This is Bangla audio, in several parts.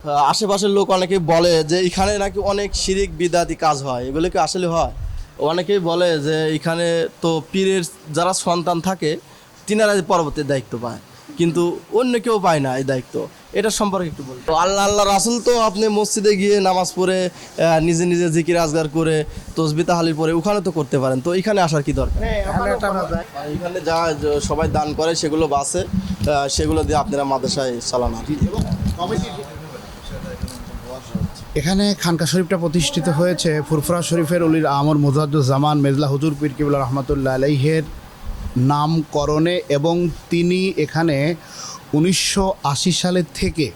আশেপাশের লোক অনেকে বলে যে এখানে নাকি অনেক শিরিক বিদাতি কাজ হয়, এগুলো কি আসলে হয়? অনেকেই বলে যে এখানে তো পীরের যারা সন্তান থাকে তিনারা পরবর্তী দায়িত্ব পায়, কিন্তু অন্য কেউ পায় না এই দায়িত্ব। এটা সম্পর্কে একটু বলুন। তো আল্লাহ রাসূল তো আপনি মসজিদে গিয়ে নামাজ পড়ে নিজে নিজে জিকির আজগার করে তসবিহ তাহলিল পড়ে ওখানে তো করতে পারেন, তো এখানে আসার কি দরকার? এখানে যা সবাই দান করে সেগুলো বাসে, সেগুলো দিয়ে আপনারা মাদ্রাসায় চালান আর কি। এখানে খানকা শরীফটা প্রতিষ্ঠিত হয়েছে ফুরফুরা শরীফের উলিল আমর মুজাদ্দুজ্জামান মেজলা হুজুর পীর কিবলা রহমাতুল্লাহ আলাইহের নামকরণে, এবং তিনি এখানে 1980 সালের থেকে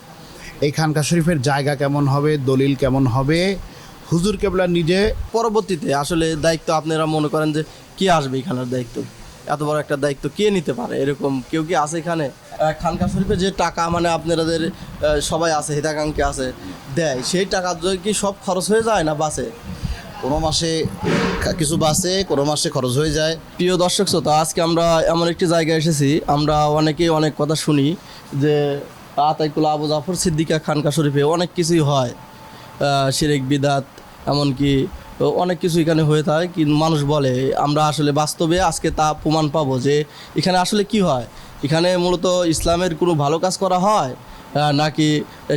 এই খানকা শরীফের জায়গা কেমন হবে, দলিল কেমন হবে, হুজুর কেবলা নিজে পরবর্তীতে আসলে দায়িত্ব আপনারা মনে করেন যে কে আসবে এখানের দায়িত্ব, এত বড় একটা দায়িত্ব কে নিতে পারে, এরকম কেউ কি আছে এখানে? খানকা শরীফে যে টাকা মানে আপনাদের সবাই আছে, হিতাকাঙ্ক্ষী আছে, দেয়, সেই টাকা কি সব খরচ হয়ে যায় না বাসে? কোনো মাসে কিছু বাসে, কোনো মাসে খরচ হয়ে যায়। প্রিয় দর্শক শ্রোতা, আজকে আমরা এমন একটি জায়গায় এসেছি, আমরা অনেকেই অনেক কথা শুনি যে আতাইকুল আবু জাফর সিদ্দিকা খানকা শরীফে অনেক কিছুই হয়, শিরিক বিদাত এমনকি অনেক কিছু এখানে হয়ে থাকে, কি মানুষ বলে। আমরা আসলে বাস্তবে আজকে তা প্রমাণ পাবো যে এখানে আসলে কি হয়। এখানে মূলত ইসলামের কোনো ভালো কাজ করা হয় নাকি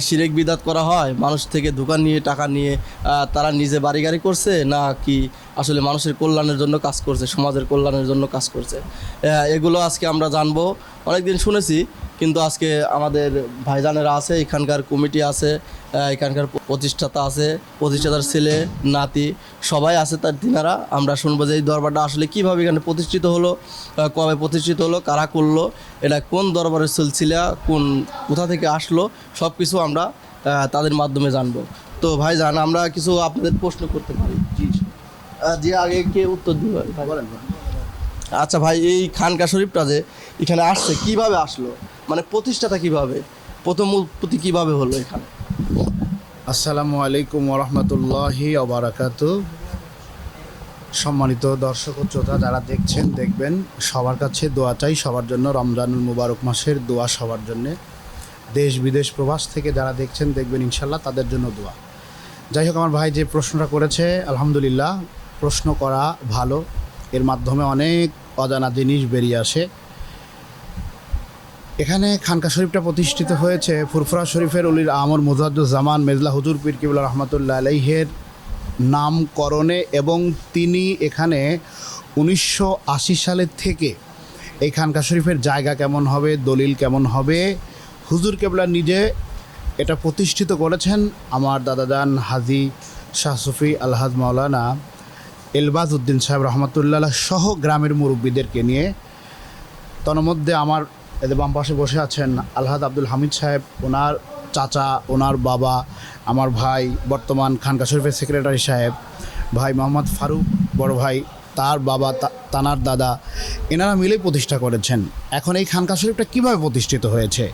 শিরিক বিদাত করা হয়, মানুষ থেকে দোকান নিয়ে টাকা নিয়ে তারা নিজে বাড়ি গাড়ি করছে, না কি আসলে মানুষের কল্যাণের জন্য কাজ করছে, সমাজের কল্যাণের জন্য কাজ করছে, এগুলো আজকে আমরা জানবো। অনেকদিন শুনেছি, কিন্তু আজকে আমাদের ভাইজানেরা আছে, এখানকার কমিটি আছে, এখানকার প্রতিষ্ঠাতা আছে, প্রতিষ্ঠাতার ছেলে নাতি সবাই আছে, তার তিনারা আমরা শুনবো যে এই দরবারটা আসলে কীভাবে এখানে প্রতিষ্ঠিত হলো, কবে প্রতিষ্ঠিত হলো, কারা করলো, এটা কোন দরবারের সিলসিলা, কোথা থেকে আসলো, সব কিছু আমরা তাদের মাধ্যমে জানবো। তো ভাইজান, আমরা কিছু আপনাদের প্রশ্ন করতে পারি? যে আগে কে উত্তর দিবে বলেন। আচ্ছা ভাই, এই খানকা শরীফটা যে এখানে আসছে কিভাবে আসলো, মানে প্রতিষ্ঠাতা কিভাবে, প্রথম উৎপত্তি কিভাবে হলো এখানে? আসসালামু আলাইকুম ওরহমতুল্লাহি ওবারাকাতু। সম্মানিত দর্শক ও শ্রোতা যারা দেখছেন দেখবেন, সবার কাছে দোয়া চাই, সবার জন্য রমজানুল মুবারক মাসের দোয়া সবার জন্যে। দেশ বিদেশ প্রবাস থেকে যারা দেখছেন দেখবেন ইনশাল্লাহ তাদের জন্য দোয়া। যাই হোক, আমার ভাই যে প্রশ্নটা করেছে, আলহামদুলিল্লাহ, প্রশ্ন করা ভালো, এর মাধ্যমে অনেক অজানা জিনিস বেরিয়ে আসে। এখানে খানকা শরীফটা প্রতিষ্ঠিত হয়েছে ফুরফুরা শরীফের উলিল আমর মুজাদ্দুজ্জামান মেজলা হুজুর পীর কিবলা রহমাতুল্লাহ আলাইহের নামকরণে, এবং তিনি এখানে 1980 সালের থেকে এই খানকা শরীফের জায়গা কেমন হবে, দলিল কেমন হবে, হুজুর কেবলা নিজে এটা প্রতিষ্ঠিত করেছেন। আমার দাদাজান হাজি শাহ সুফি আলহাজ মাওলানা এলবাজ উদ্দিন সাহেব রহমতুল্লাহ সহ গ্রামের মুরব্বীদেরকে নিয়ে, তন্মধ্যে আমার এদের বাম পাশে বসে আছেন আলহাজ আব্দুল হামিদ সাহেব, ওনার চাচা, ওনার বাবা, আমার ভাই বর্তমান খানকা শরীফের সেক্রেটারি সাহেব, ভাই মোহাম্মদ ফারুক বড় ভাই, তার বাবা, তানার দাদা, এনারা মিলেই প্রতিষ্ঠা করেছেন। এখন এই খানকা শরীফটা কীভাবে প্রতিষ্ঠিত হয়েছে?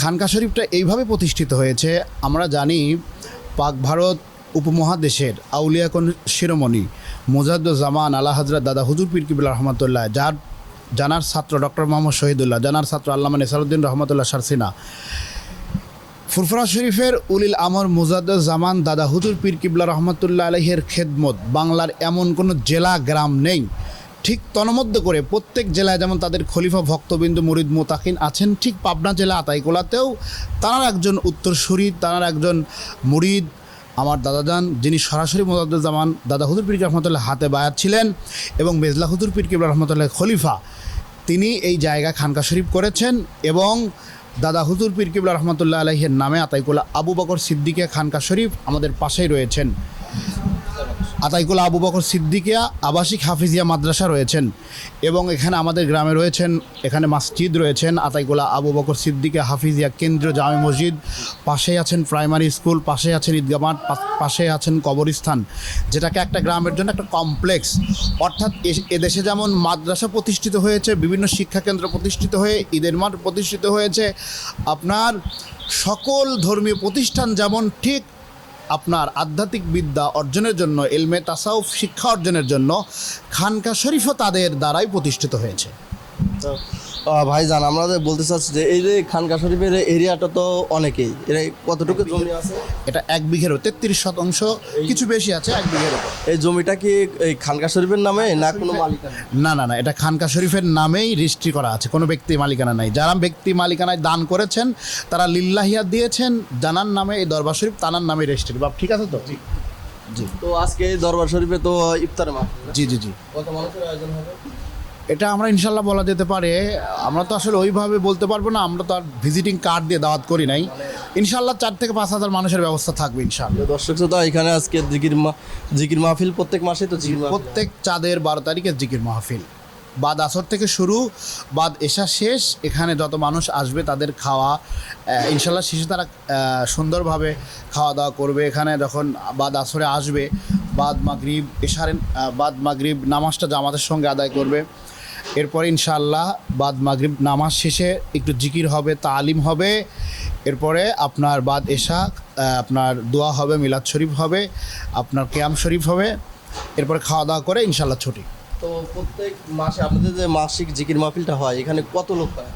খানকা শরীফটা এইভাবে প্রতিষ্ঠিত হয়েছে, আমরা জানি পাক ভারত উপমহাদেশের আউলিয়াকুন শিরোমণি মুজাদ্দুজ্জামান আলা হযরত দাদা হুজুর পীর কিবলা রহমতুল্লাহ, যার জানার ছাত্র ডক্টর মোহাম্মদ শহীদুল্লাহ, জানার ছাত্র আল্লামা নেসারউদ্দিন রহমতুল্লাহ সারসিনা, ফুরফুরা শরীফের উলিল আমর মুজাদ্দুজ্জামান দাদা হুজুর পীর কিবলা রহমতুল্লাহ আলাইহের খেদমত বাংলার এমন কোনো জেলা গ্রাম নেই। ঠিক তন্মধ্যে করে প্রত্যেক জেলায় যেমন তাদের খলিফা ভক্তবিন্দু মুরিদ মুতাকিন আছেন, ঠিক পাবনা জেলা আতাইকুলাতেও তার একজন উত্তরসূরি, তার একজন মুরিদ আমার দাদাজান, যিনি সরাসরি মুজাদ্দুজ্জামান দাদা হুজুর পীর রহমতুল্লাহ হাতে বায়াত ছিলেন এবং মেজলা হুজুর পীর কিবলা রহমতুল্লাহ খলিফা, তিনি এই জায়গা খানকা শরীফ করেছেন। এবং দাদা হুজুর পীর কিবলা রহমতুল্লাহ আলাইহের নামে আতাইকুলা আবু বকর সিদ্দিকিয়া খানকা শরীফ আমাদের পাশেই রয়েছেন। আতাইকুলা আবু বকর সিদ্দিকিয়া আবাসিক হাফিজিয়া মাদ্রাসা রয়েছেন, এবং এখানে আমাদের গ্রামে রয়েছেন, এখানে মসজিদ রয়েছেন আতাইকুলা আবু বকর সিদ্দিকিয়া হাফিজিয়া কেন্দ্রীয় জামে মসজিদ, পাশেই আছেন প্রাইমারি স্কুল, পাশে আছেন ঈদগাহ মাঠ, পাশে আছেন কবরস্থান, যেটাকে একটা গ্রামের জন্য একটা কমপ্লেক্স। অর্থাৎ এদেশে যেমন মাদ্রাসা প্রতিষ্ঠিত হয়েছে, বিভিন্ন শিক্ষাকেন্দ্র প্রতিষ্ঠিত হয়ে ঈদের মাঠ প্রতিষ্ঠিত হয়েছে, আপনার সকল ধর্মীয় প্রতিষ্ঠান যেমন, ঠিক আপনার আধ্যাত্মিক বিদ্যা অর্জনের জন্য, ইলমে তাসাউফ শিক্ষা অর্জনের জন্য খানকা শরীফও তাদের দ্বারাই প্রতিষ্ঠিত হয়েছে। তো ভাইজান আমরা যে বলতে চাচ্ছি যে এই যে খানকা শরীফের এরিয়াটা তো অনেকেই এর কতটুকু জমি আছে? এটা 1 বিঘেরও 33% কিছু বেশি আছে 1 বিঘের উপর। এই জমিটা কি এই খানকা শরীফের নামে না কোনো মালিকানা? না, এটা খানকা শরীফের নামেই রেজিস্ট্রি করা আছে, কোনো ব্যক্তি মালিকানা নাই। যারা ব্যক্তি মালিকানায় দান করেছেন তারা লিল্লাহিয়া দিয়েছেন, জানার নামে এই দরবার শরীফ তানার নামে রেজিস্ট্রি। বাপ ঠিক আছে তো? জি তো আজকে এই দরবার শরীফে তো ইফতার মাহফিল, জি। কত মানুষের আয়োজন হবে? এটা আমরা ইনশাল্লাহ বলা যেতে পারে, আমরা তো আসলে ওইভাবে বলতে পারবো না, আমরা তো আর ভিজিটিং কার্ড দিয়ে দাওয়াত করি নাই। ইনশাল্লাহ 4 থেকে 5 হাজার মানুষের ব্যবস্থা থাকবে ইনশাল্লাহ। দর্শক শ্রোতা, এখানে আজকে জিকির মাহফিল প্রত্যেক মাসে তো জিকির মাহফিল। প্রত্যেক চাঁদের 12 তারিখে জিকির মাহফিল, বাদ আসর থেকে শুরু, বাদ এশা শেষ। এখানে যত মানুষ আসবে তাদের খাওয়া ইনশাল্লাহ শেষে তারা সুন্দরভাবে খাওয়া দাওয়া করবে। এখানে যখন বাদ আসরে আসবে, বাদ মাগরিব নামাজটা জামাতের সঙ্গে আদায় করবে। এরপরে ইনশাআল্লাহ বাদ মাগরিব নামাজ শেষে একটু জিকির হবে, তালিম হবে। এরপরে আপনার বাদ এশা আপনার দোয়া হবে, মিলাদ শরীফ হবে, আপনার কিয়াম শরীফ হবে। এরপরে খাওয়া দাওয়া করে ইনশাআল্লাহ ছুটি। তো প্রত্যেক মাসে আপনাদের যে মাসিক জিকির মাহফিলটা হয় এখানে কত লোক হয়?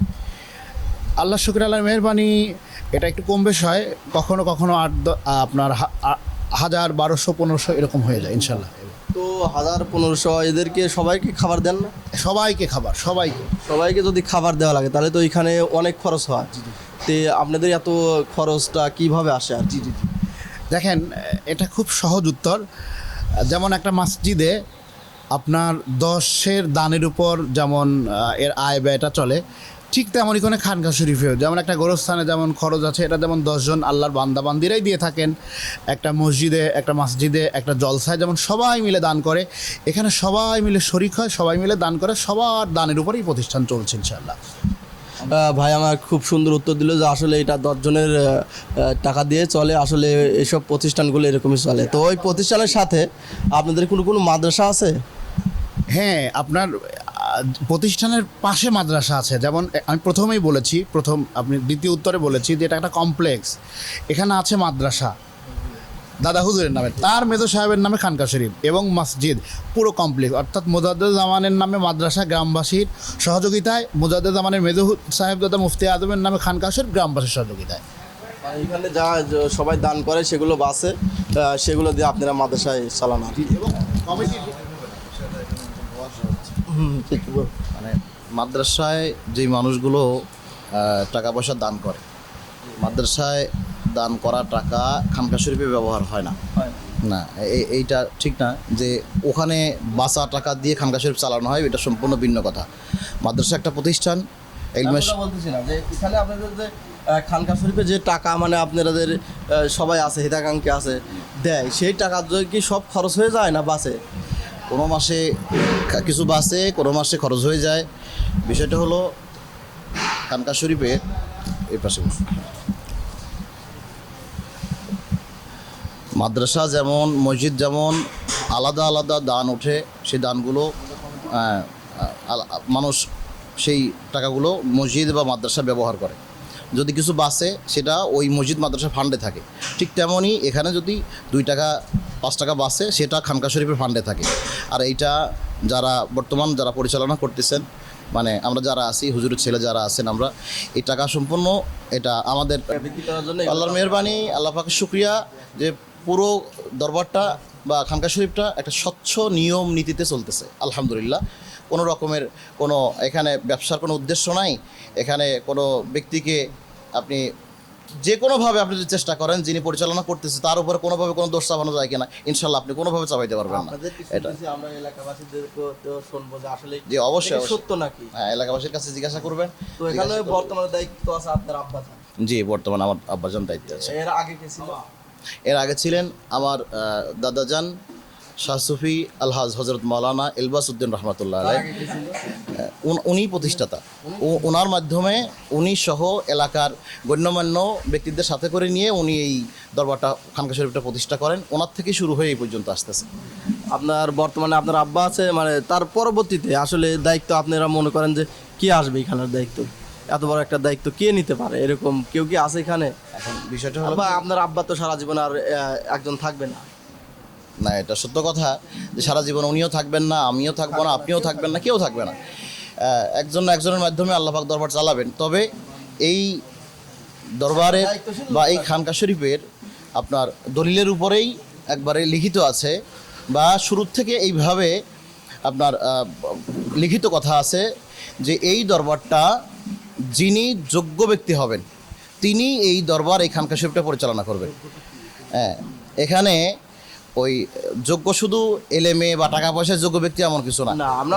আল্লাহ শুকর, আল্লাহর মেহরবানি, এটা একটু কম বেশ হয়, কখনো কখনো আপনার 1000, 1200, 1500 এরকম হয়ে যায় ইনশাআল্লাহ। তো 1000-1500 এদেরকে সবাইকে খাবার দেন না? সবাইকে খাবার, সবাইকে যদি খাবার দেওয়া লাগে তাহলে তো এখানে অনেক খরচ হয়। তো আপনাদের এত খরচটা কিভাবে আসে? আর দেখেন, এটা খুব সহজ উত্তর। যেমন একটা মসজিদে আপনার 10-এর দানের উপর যেমন এর আয় ব্যয়টা চলে, ঠিক তেমনই কোনো খানকা শরীফেও যেমন একটা গোরস্থানে যেমন খরচ আছে, এটা যেমন 10 জন আল্লাহর বান্দাবান্দিরাই দিয়ে থাকেন। একটা মসজিদে, একটা মসজিদে, একটা জলসায় যেমন সবাই মিলে দান করে, এখানে সবাই মিলে শরিক হয়, সবাই মিলে দান করে, সবার দানের উপরেই প্রতিষ্ঠান চলছে ইনশাআল্লাহ। ভাই আমার খুব সুন্দর উত্তর দিল যে আসলে এটা 10 জনের টাকা দিয়ে চলে, আসলে এসব প্রতিষ্ঠানগুলো এরকমই চলে। তো ওই প্রতিষ্ঠানের সাথে আপনাদের কোনো মাদ্রাসা আছে? হ্যাঁ, আপনার প্রতিষ্ঠানের পাশে মাদ্রাসা আছে। যেমন আমি প্রথমেই বলেছি, আপনি দ্বিতীয় উত্তরে বলেছি যে এটা একটা কমপ্লেক্স। এখানে আছে মাদ্রাসা দাদা হুজুরের নামে, তার মেজো সাহেবের নামে খানকা শরীফ এবং মসজিদ, পুরো কমপ্লেক্স। অর্থাৎ মুজাদ্দেদুজ্জামানের নামে মাদ্রাসা গ্রামবাসীর সহযোগিতায়, মুজাদ্দেদুজ্জামানের মেজো সাহেব দাদা মুফতি আজমের নামে খানকা শরীফ গ্রামবাসীর সহযোগিতায়। এখানে যা সবাই দান করে সেগুলো বাসে, সেগুলো দিয়ে আপনারা মাদ্রাসায় চালান। এবং কমিটি মানে মাদ্রাসায় যেই মানুষগুলো টাকা পয়সা দান করে, মাদ্রাসায় দান করা টাকা খানকা শরীফে ব্যবহার হয় না। না, এইটা ঠিক না যে ওখানে বাঁচা টাকা দিয়ে খানকা শরীফ চালানো হয়, এটা সম্পূর্ণ ভিন্ন কথা। মাদ্রাসা একটা প্রতিষ্ঠান। বলতেছি না যে এখানে আপনাদের যে খানকা শরীফে যে টাকা মানে আপনাদের সবাই আছে, হিতাকাঙ্ক্ষী আছে, দেয়, সেই টাকা কি সব খরচ হয়ে যায় না বাসে? কোনো মাসে কিছু বাসে, কোনো মাসে খরচ হয়ে যায়। বিষয়টা হলো খানকা শরীফের এই পাশে মাদ্রাসা যেমন, মসজিদ যেমন আলাদা আলাদা দান ওঠে, সেই দানগুলো মানুষ সেই টাকাগুলো মসজিদ বা মাদ্রাসা ব্যবহার করে। যদি কিছু বাসে সেটা ওই মসজিদ মাদ্রাসা ফান্ডে থাকে। ঠিক তেমনই এখানে যদি 2 টাকা 5 টাকা বাসে সেটা খানকা শরীফের ফান্ডে থাকে। আর এইটা যারা পরিচালনা করতেছেন, মানে আমরা যারা আছি, হুজুরের ছেলে যারা আছেন, আমরা এই টাকা সম্পূর্ণ এটা আমাদের আল্লাহর মেহরবানি, আল্লাহ পাকের শুকরিয়া যে পুরো দরবারটা বা খানকা শরীফটা একটা স্বচ্ছ নিয়ম নীতিতে চলতেছে আলহামদুলিল্লাহ। কোনো রকমের কোনো এখানে ব্যবসার কোনো উদ্দেশ্য নাই। এখানে কোনো ব্যক্তিকে আপনি যে কোনোভাবে আপনি যদি চেষ্টা করেন, যিনি পরিচালনা করতেছে তার উপরে কোনোভাবে কোনো দোষ চাপানো যায় কিনা, ইনশাল্লাহ আপনি কোনোভাবে চাপাইতে পারবেন না। এটা আমরা এলাকাবাসীদেরকে শুনবো যে আসলে জি অবশ্যই সত্য নাকি। হ্যাঁ, এলাকাবাসীর কাছে জিজ্ঞাসা করবেন। তো এখানে বর্তমানে দায়িত্ব আছে আপনার আব্বাজান? জি, বর্তমানে আমার আব্বাজান দায়িত্বে আছে। এর আগে কে ছিল? এর আগে ছিলেন আমার দাদাজান শাহ সুফি আলহাজ হজরত মাওলানা ইলবাস উদ্দিন রহমতুল্লাহ আলাই। উনি প্রতিষ্ঠাতা। ওনার মাধ্যমে উনি সহ এলাকার গণ্যমান্য ব্যক্তিদের সাথে করে নিয়ে উনি এই দরবারটা, খানকা শরীফটা প্রতিষ্ঠা করেন। ওনার থেকেই শুরু হয়ে এই পর্যন্ত আসতেছে। আপনার বর্তমানে আপনার আব্বা আছে, মানে তার পরবর্তীতে আসলে দায়িত্ব আপনারা মনে করেন যে কে আসবে এখানের দায়িত্ব? এত বড় একটা দায়িত্ব কে নিতে পারে? এরকম কেউ কি আছে এখানে? এখন বিষয়টা হলো আপনার আব্বা তো সারা জীবন আর একজন থাকবে না। না, এটা সত্য কথা যে সারা জীবন উনিও থাকবেন না, আমিও থাকবো না, আপনিও থাকবেন না, কেউ থাকবে না। একজন একজনের মাধ্যমে আল্লাহ পাক দরবার চালাবেন। তবে এই দরবারের বা এই খানকা শরীফের আপনার দলিলের উপরেই একবারে লিখিত আছে, বা শুরুর থেকে এইভাবে আপনার লিখিত কথা আছে যে এই দরবারটা যিনি যোগ্য ব্যক্তি হবেন তিনি এই দরবার এই খানকা শরীফটা পরিচালনা করবেন। হ্যাঁ, এখানে ওই যোগ্য শুধু এলেমে বা টাকা পয়সার যোগ্য ব্যক্তি এমন কিছু না। না, আমরা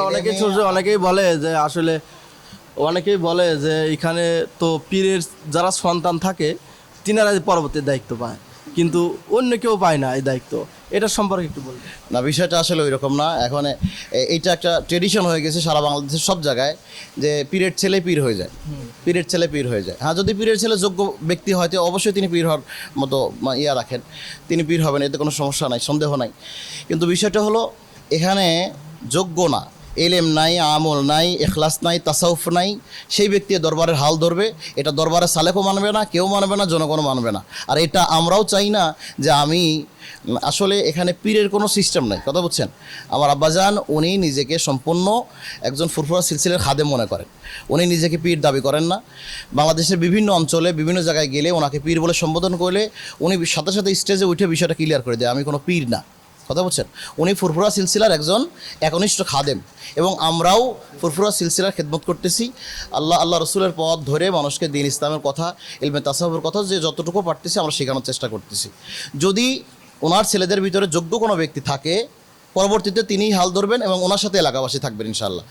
অনেকেই বলে যে আসলে অনেকেই বলে যে এখানে তো পীরের যারা সন্তান থাকে তিনারা পরবর্তী দায়িত্ব পায়, কিন্তু অন্য কেউ পায় না এই দায়িত্ব। এটা সম্পর্কে একটু বলবেন? না, বিষয়টা আসলে ওই রকম না। এখন এইটা একটা ট্রেডিশন হয়ে গেছে সারা বাংলাদেশের সব জায়গায় যে পীরের ছেলে পীর হয়ে যায়, পীরের ছেলে পীর হয়ে যায়। হ্যাঁ, যদি পীরের ছেলে যোগ্য ব্যক্তি হয় তো অবশ্যই তিনি পীর হওয়ার মতো রাখেন, তিনি পীর হবেন, এতে কোনো সমস্যা নাই, সন্দেহ নাই। কিন্তু বিষয়টা হলো এখানে যোগ্য না, এলেম নাই, আমল নাই, এখলাস নাই, তাসাউফ নাই, সেই ব্যক্তি দরবারের হাল ধরবে। এটা দরবারের সালেকও মানবে না, কেউ মানবে না, জনগণও মানবে না। আর এটা আমরাও চাই না যে আমি আসলে এখানে পীরের কোনো সিস্টেম নাই, কথা বুঝছেন। আমার আব্বাজান উনি নিজেকে সম্পূর্ণ একজন ফুরফুরা সিলসিলার খাদেম মনে করেন, উনি নিজেকে পীর দাবি করেন না। বাংলাদেশের বিভিন্ন অঞ্চলে বিভিন্ন জায়গায় গেলে ওনাকে পীর বলে সম্বোধন করলে উনি সাথে সাথে স্টেজে উঠে বিষয়টা ক্লিয়ার করে দেয়, আমি কোনো পীর না, কথা বলছেন। উনি ফুরফুরা সিলসিলার একজন একনিষ্ঠ খাদেম, এবং আমরাও ফুরফুরা সিলসিলার খেদমত করতেছি। আল্লাহ রসুলের পথ ধরে মানুষকে দ্বীন ইসলামের কথা, ইলমে তাসাউফের কথা যে যতটুকু পারতেছি আমরা শেখানোর চেষ্টা করতেছি। যদি ওনার ছেলেদের ভিতরে যোগ্য কোনো ব্যক্তি থাকে পরবর্তীতে তিনিই হাল ধরবেন এবং ওনার সাথে এলাকাবাসী থাকবেন ইনশাআল্লাহ।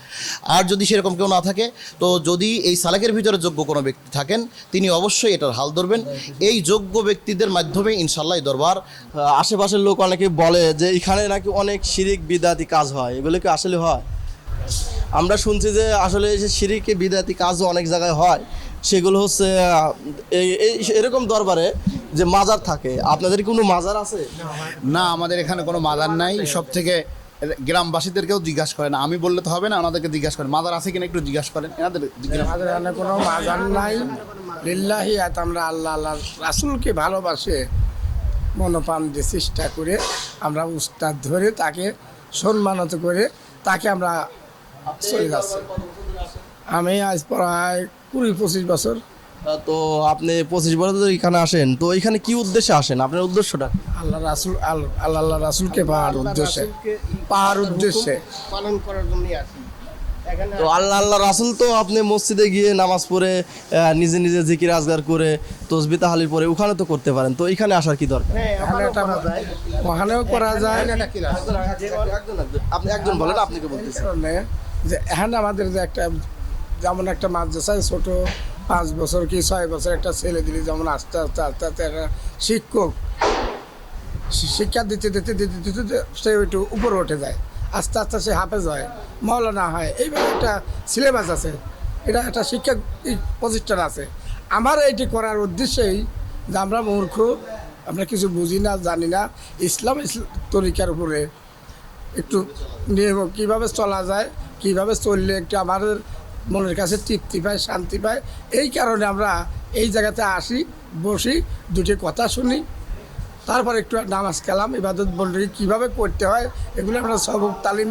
আর যদি সেরকম কেউ না থাকে তো যদি এই সালেকের ভিতরে যোগ্য কোনো ব্যক্তি থাকেন তিনি অবশ্যই এটার হাল ধরবেন। এই যোগ্য ব্যক্তিদের মাধ্যমে ইনশাআল্লাহ এই দরবার। আশেপাশের লোক অনেকে বলে যে এখানে নাকি অনেক শিরিক বিদাতি কাজ হয়, এগুলো কি আসলে হয়? আমরা শুনছি যে আসলে এই যে শিরিকে বিদাতি কাজও অনেক জায়গায় হয়, সেগুলো হচ্ছে এরকম দরবারে যে মাজার থাকে। আপনাদের কোনো মাজার আছে? না, আমাদের এখানে কোনো মাজার নাই। সব থেকে গ্রামবাসীদেরকেও জিজ্ঞাসা করেন, আমি বললে তো হবে না, ওনাদেরকে জিজ্ঞাসা করেন মাজার আছে কিনা একটু জিজ্ঞাসা করেন এনাদের। আমাদের এখানে কোনো মাজার নাই। লিল্লাহি আত আমরা আল্লাহ রাসূলকে ভালোবাসে মনোপ্রাণ দিয়ে চেষ্টা করে আমরা উস্তাদ ধরে তাকে সম্মানিত করে তাকে আমরা চলে যাচ্ছি। আমি আজ প্রায় 20-25 বছর। তো আপনি 25 বছর ধরে এখানে আসেন, তো এখানে কি উদ্দেশ্যে আসেন? আপনার উদ্দেশ্যটা? আল্লাহ রাসূলকে পাওয়ার উদ্দেশ্যে পালন করার জন্য আসি। তো আল্লাহ রাসূল তো আপনি মসজিদে গিয়ে নামাজ পড়ে নিজে নিজে জিকির আজগার করে তসবিহ তাহলিল পড়ে ওখানে তো করতে পারেন, তো এখানে আসার কি দরকার? ওখানেও করা যায়। আপনি একজন বলেন, আপনাকে বলতেছি যে এখানে আমাদের যে একটা যেমন একটা মাদ্রাসায় ছোট 5 বছর কি 6 বছর একটা ছেলে দিলে যেমন আস্তে আস্তে একটা শিক্ষক শিক্ষা দিতে দিতে দিতে দিতে সে একটু উপরে উঠে যায়, আস্তে আস্তে সে হাফেজ হয়, মাওলানা হয়। এইভাবে একটা সিলেবাস আছে, এটা একটা শিক্ষা প্রতিষ্ঠান আছে। আমার এইটি করার উদ্দেশ্যেই যে আমরা মূর্খ, আমরা কিছু বুঝি না, জানি না ইসলাম তরিকার উপরে একটু নিয়ম কীভাবে চলা যায়, কীভাবে চললে একটু আমাদের মনের কাছে তৃপ্তি পায়, শান্তি পায়। এই কারণে আমরা এই জায়গাতে আসি, বসি, দুটি কথা শুনি, তারপর একটু নামাজ কালাম ইবাদত বন্দেগী কীভাবে করতে হয় এগুলো আমরা সবক তালিম